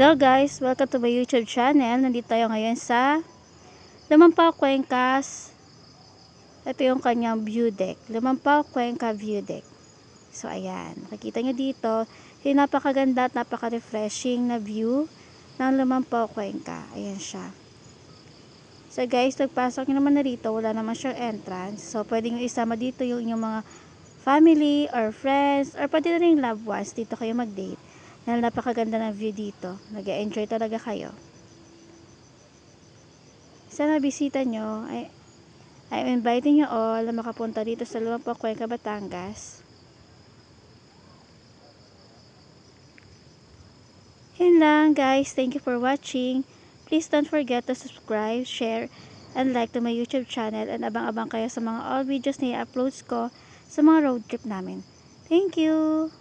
Hello guys, welcome to my YouTube channel. Nandito tayo ngayon sa Limampao Cuencas. Ito yung kanyang view deck. Limampao Cuenca view deck. So ayan, makikita nyo dito yung napakaganda at napaka-refreshing na view ng Limampao Cuenca. Ayan siya. So guys, pagpasok nyo naman na rito, wala naman siyang entrance. So pwede nyo isama dito yung inyong mga family or friends or pwede na rin loved ones. Dito kayo mag-date. Dahil napakaganda ng view dito. Nag-enjoy talaga kayo. Sana bisita nyo. I'm inviting you all na makapunta dito sa Limampao Cuenca, Batangas. Yun lang guys. Thank you for watching. Please don't forget to subscribe, share, and like to my YouTube channel. And abang-abang kayo sa mga all videos na i-uploads ko sa mga road trip namin. Thank you!